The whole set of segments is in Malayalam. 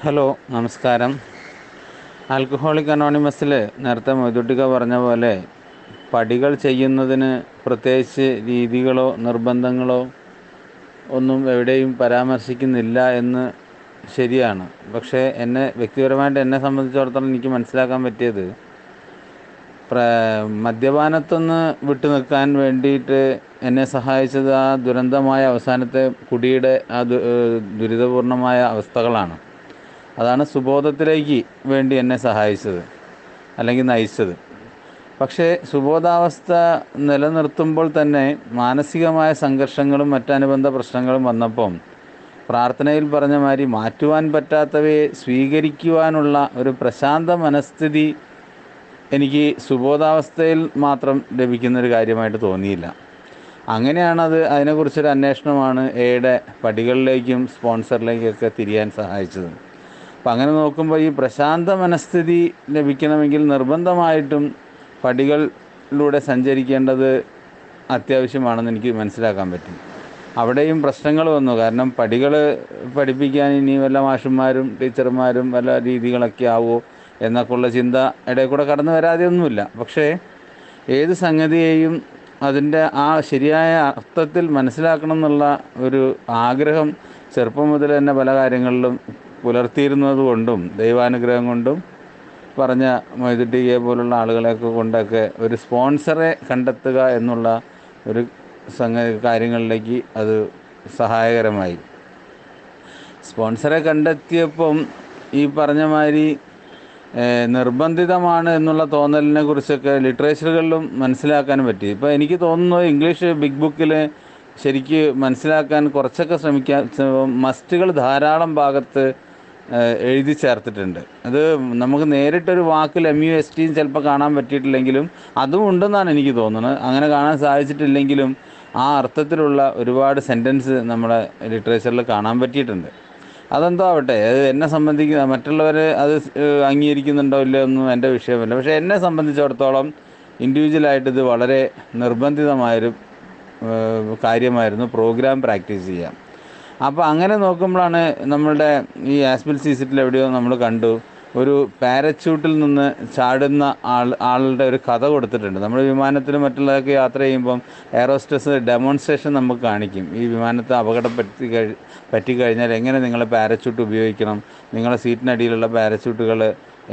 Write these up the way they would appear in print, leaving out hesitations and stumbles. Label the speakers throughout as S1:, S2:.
S1: ഹലോ, നമസ്കാരം. ആൽക്കഹോളിക് അനോണിമസിൽ നേരത്തെ മൊയ്തുട്ടിക്ക പറഞ്ഞ പോലെ പടികൾ ചെയ്യുന്നതിന് പ്രത്യേകിച്ച് രീതികളോ നിർബന്ധങ്ങളോ ഒന്നും എവിടെയും പരാമർശിക്കുന്നില്ല എന്ന് ശരിയാണ്. പക്ഷേ വ്യക്തിപരമായിട്ട് എന്നെ സംബന്ധിച്ചിടത്തോളം എനിക്ക് മനസ്സിലാക്കാൻ പറ്റിയത്, മദ്യപാനത്തൊന്ന് വിട്ടു നിൽക്കാൻ വേണ്ടിയിട്ട് എന്നെ സഹായിച്ചത് ആ ദുരന്തമായ അവസാനത്തെ കുടിയുടെ ആ ദുരിതപൂർണമായ അവസ്ഥകളാണ്. അതാണ് സുബോധത്തിലേക്ക് വേണ്ടി എന്നെ സഹായിച്ചത്, അല്ലെങ്കിൽ നയിച്ചത്. പക്ഷേ സുബോധാവസ്ഥ നിലനിർത്തുമ്പോൾ തന്നെ മാനസികമായ സംഘർഷങ്ങളും മറ്റനുബന്ധ പ്രശ്നങ്ങളും വന്നപ്പം പ്രാർത്ഥനയിൽ പറഞ്ഞ മാതിരി മാറ്റുവാൻ പറ്റാത്തവയെ സ്വീകരിക്കുവാനുള്ള ഒരു പ്രശാന്ത മനസ്ഥിതി എനിക്ക് സുബോധാവസ്ഥയിൽ മാത്രം ലഭിക്കുന്നൊരു കാര്യമായിട്ട് തോന്നിയില്ല. അങ്ങനെയാണത് അതിനെക്കുറിച്ചൊരു അന്വേഷണമാണ് എയുടെ പടികളിലേക്കും സ്പോൺസറിലേക്കൊക്കെ തിരിയാൻ സഹായിച്ചത്. അപ്പം അങ്ങനെ നോക്കുമ്പോൾ ഈ പ്രശാന്ത മനസ്ഥിതി ലഭിക്കണമെങ്കിൽ നിർബന്ധമായിട്ടും പടികളിലൂടെ സഞ്ചരിക്കേണ്ടത് അത്യാവശ്യമാണെന്ന് എനിക്ക് മനസ്സിലാക്കാൻ പറ്റും. അവിടെയും പ്രശ്നങ്ങൾ വന്നു. കാരണം പടികൾ പഠിപ്പിക്കാൻ ഇനി വല്ല മാഷന്മാരും ടീച്ചർമാരും വല്ല രീതികളൊക്കെ ആവുമോ എന്നൊക്കെയുള്ള ചിന്ത ഇടയിൽ കൂടെ കടന്നു വരാതെയൊന്നുമില്ല. പക്ഷേ ഏത് സംഗതിയെയും അതിൻ്റെ ആ ശരിയായ അർത്ഥത്തിൽ മനസ്സിലാക്കണം എന്നുള്ള ഒരു ആഗ്രഹം ചെറുപ്പം മുതൽ തന്നെ പല കാര്യങ്ങളിലും പുലർത്തിയിരുന്നത് കൊണ്ടും ദൈവാനുഗ്രഹം കൊണ്ടും പറഞ്ഞ മൊയ്തുട്ടിയെ പോലുള്ള ആളുകളെയൊക്കെ കൊണ്ടൊക്കെ ഒരു സ്പോൺസറെ കണ്ടെത്തുക എന്നുള്ള ഒരു കാര്യങ്ങളിലേക്ക് അത് സഹായകരമായി. സ്പോൺസറെ കണ്ടെത്തിയപ്പം ഈ പറഞ്ഞ മാതിരി നിർബന്ധിതമാണ് എന്നുള്ള തോന്നലിനെ കുറിച്ചൊക്കെ ലിറ്ററേച്ചറുകളിലും മനസ്സിലാക്കാൻ പറ്റി. ഇപ്പോൾ എനിക്ക് തോന്നുന്നു ഇംഗ്ലീഷ് ബിഗ് ബുക്കിൽ ശരിക്ക് മനസ്സിലാക്കാൻ കുറച്ചൊക്കെ ശ്രമിക്കാൻ മസ്റ്റുകൾ ധാരാളം ഭാഗത്ത് എഴുതി ചേർത്തിട്ടുണ്ട്. അത് നമുക്ക് നേരിട്ടൊരു വാക്കിൽ MUST ചിലപ്പോൾ കാണാൻ പറ്റിയിട്ടില്ലെങ്കിലും അതും ഉണ്ടെന്നാണ് എനിക്ക് തോന്നുന്നത്. അങ്ങനെ കാണാൻ സാധിച്ചിട്ടില്ലെങ്കിലും ആ അർത്ഥത്തിലുള്ള ഒരുപാട് സെൻറ്റൻസ് നമ്മുടെ ലിറ്ററേച്ചറിൽ കാണാൻ പറ്റിയിട്ടുണ്ട്. അതെന്തോ ആവട്ടെ, അത് എന്നെ സംബന്ധിക്കുന്ന മറ്റുള്ളവർ അത് അംഗീകരിക്കുന്നുണ്ടോ ഇല്ലയോ ഒന്നും എൻ്റെ വിഷയമല്ല. പക്ഷേ എന്നെ സംബന്ധിച്ചിടത്തോളം ഇൻഡിവിജ്വലായിട്ട് ഇത് വളരെ നിർബന്ധിതമായൊരു കാര്യമായിരുന്നു പ്രോഗ്രാം പ്രാക്ടീസ് ചെയ്യാം. അപ്പോൾ അങ്ങനെ നോക്കുമ്പോഴാണ് നമ്മളുടെ ഈ ആസ്പിൽ സീസറ്റിൽ എവിടെയോ നമ്മൾ കണ്ടു ഒരു പാരച്യൂട്ടിൽ നിന്ന് ചാടുന്ന ആളുടെ ഒരു കഥ കൊടുത്തിട്ടുണ്ട്. നമ്മൾ വിമാനത്തിലും മറ്റുള്ളതൊക്കെ യാത്ര ചെയ്യുമ്പം എയറോസ്റ്റസ് ഡെമോൺസ്ട്രേഷൻ നമുക്ക് കാണിക്കും. ഈ വിമാനത്തെ പറ്റിക്കഴിഞ്ഞാൽ എങ്ങനെ നിങ്ങൾ പാരച്യൂട്ട് ഉപയോഗിക്കണം, നിങ്ങളുടെ സീറ്റിനടിയിലുള്ള പാരച്യൂട്ടുകൾ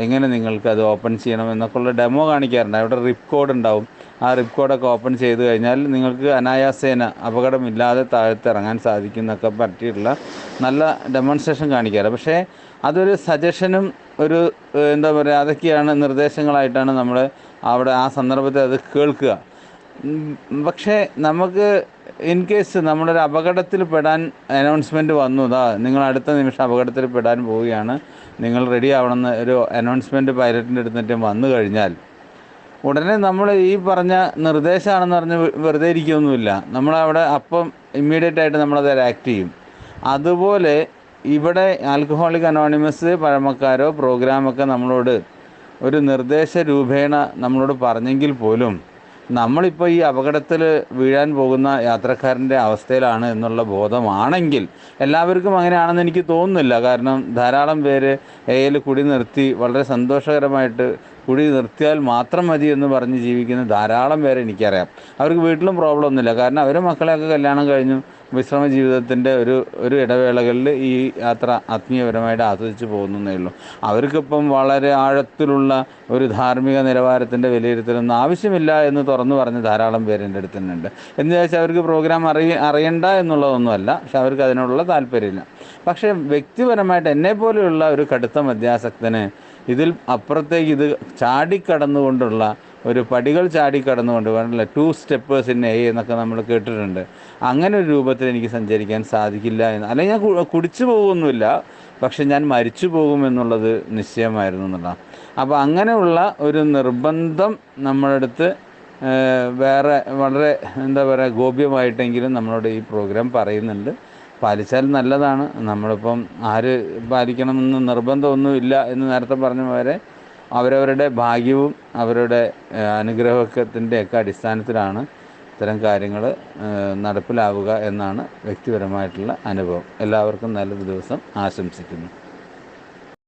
S1: എങ്ങനെ നിങ്ങൾക്ക് അത് ഓപ്പൺ ചെയ്യണം എന്നൊക്കെയുള്ള ഡെമോ കാണിക്കാറുണ്ട്. അവിടെ റിപ്പ് കോഡ് ഉണ്ടാവും. ആ റിപ്പ് കോഡൊക്കെ ഓപ്പൺ ചെയ്ത് കഴിഞ്ഞാൽ നിങ്ങൾക്ക് അനായാസേന അപകടമില്ലാതെ താഴത്ത് ഇറങ്ങാൻ സാധിക്കും എന്നൊക്കെ പറ്റിയിട്ടുള്ള നല്ല ഡെമോൺസ്ട്രേഷൻ കാണിക്കാറ്. പക്ഷേ അതൊരു സജഷനും ഒരു എന്താ പറയുക, അതൊക്കെയാണ് നിർദ്ദേശങ്ങളായിട്ടാണ് നമ്മൾ അവിടെ ആ സന്ദർഭത്തിൽ അത് കേൾക്കുക. പക്ഷേ നമുക്ക് ഇൻ കേസ് നമ്മളൊരു അപകടത്തിൽ പെടാൻ അനൗൺസ്മെൻറ്റ് വന്നു, നിങ്ങൾ അടുത്ത നിമിഷം അപകടത്തിൽ പെടാൻ പോവുകയാണ്, നിങ്ങൾ റെഡി ആവണമെന്ന് ഒരു അനൗൺസ്മെൻറ്റ് പൈലറ്റിൻ്റെ അടുത്തിട്ട് വന്നു കഴിഞ്ഞാൽ ഉടനെ നമ്മൾ ഈ പറഞ്ഞ നിർദ്ദേശമാണെന്ന് പറഞ്ഞ് വെറുതെ ഇരിക്കുകയൊന്നുമില്ല. നമ്മളവിടെ അപ്പം ഇമ്മീഡിയറ്റ് ആയിട്ട് നമ്മളത് ആക്ട് ചെയ്യും. അതുപോലെ ഇവിടെ ആൽക്കഹോളിക് അനോണിമസ് പഴമക്കാരോ പ്രോഗ്രാമൊക്കെ നമ്മളോട് ഒരു നിർദ്ദേശ രൂപേണ നമ്മളോട് പറഞ്ഞെങ്കിൽ പോലും നമ്മളിപ്പോൾ ഈ അപകടത്തിൽ വീഴാൻ പോകുന്ന യാത്രക്കാരൻ്റെ അവസ്ഥയിലാണ് എന്നുള്ള ബോധമാണെങ്കിൽ, എല്ലാവർക്കും അങ്ങനെയാണെന്ന് എനിക്ക് തോന്നുന്നില്ല. കാരണം ധാരാളം പേര് എയിൽ കുടി നിർത്തി വളരെ സന്തോഷകരമായിട്ട് കുടി നിർത്തിയാൽ മാത്രം മതി എന്ന് പറഞ്ഞ് ജീവിക്കുന്ന ധാരാളം പേരെ എനിക്കറിയാം. അവർക്ക് വീട്ടിലും പ്രോബ്ലം ഒന്നുമില്ല. കാരണം അവർ മക്കളെയൊക്കെ കല്യാണം കഴിഞ്ഞു വിശ്രമ ജീവിതത്തിൻ്റെ ഒരു ഇടവേളകളിൽ ഈ യാത്ര ആത്മീയപരമായിട്ട് ആസ്വദിച്ച് പോകുന്നതേ ഉള്ളൂ. അവർക്കിപ്പം വളരെ ആഴത്തിലുള്ള ഒരു ധാർമ്മിക നിലവാരത്തിൻ്റെ വിലയിരുത്തലൊന്നും ആവശ്യമില്ല എന്ന് തുറന്നു പറഞ്ഞ് ധാരാളം പേര് എൻ്റെ അടുത്ത് തന്നെ ഉണ്ട്. എന്ന് വെച്ചാൽ അവർക്ക് പ്രോഗ്രാം അറിയണ്ട എന്നുള്ളതൊന്നുമല്ല, പക്ഷെ അവർക്ക് അതിനുള്ള താല്പര്യമില്ല. പക്ഷേ വ്യക്തിപരമായിട്ട് എന്നെപ്പോലെയുള്ള ഒരു കടുത്ത മദ്യാസക്തന് ഇതിൽ അപ്പുറത്തേക്ക് ഇത് ചാടിക്കടന്നുകൊണ്ടുള്ള ഒരു പടികൾ ചാടിക്കടന്നുകൊണ്ട് വേണമല്ല, 2 സ്റ്റെപ്പേഴ്സ് ഇൻ എ എന്നൊക്കെ നമ്മൾ കേട്ടിട്ടുണ്ട്. അങ്ങനെ ഒരു രൂപത്തിൽ എനിക്ക് സഞ്ചരിക്കാൻ സാധിക്കില്ല എന്ന്. അല്ലെങ്കിൽ ഞാൻ കുടിച്ചു പോകുമൊന്നുമില്ല, പക്ഷെ ഞാൻ മരിച്ചു പോകുമെന്നുള്ളത് നിശ്ചയമായിരുന്നു എന്നുള്ളതാണ്. അപ്പോൾ അങ്ങനെയുള്ള ഒരു നിർബന്ധം നമ്മളടുത്ത് വേറെ വളരെ എന്താ പറയുക ഗോപ്യമായിട്ടെങ്കിലും നമ്മളോട് ഈ പ്രോഗ്രാം പറയുന്നുണ്ട്. പാലിച്ചാൽ നല്ലതാണ്. നമ്മളിപ്പം ആര് പാലിക്കണമെന്ന് നിർബന്ധമൊന്നുമില്ല എന്ന് നേരത്തെ പറഞ്ഞ പോലെ അവരവരുടെ ഭാഗ്യവും അവരുടെ അനുഗ്രഹത്തിൻ്റെയൊക്കെ അടിസ്ഥാനത്തിലാണ് ഇത്തരം കാര്യങ്ങൾ നടപ്പിലാവുക എന്നാണ് വ്യക്തിപരമായിട്ടുള്ള അനുഭവം. എല്ലാവർക്കും നല്ലൊരു ദിവസം ആശംസിക്കുന്നു.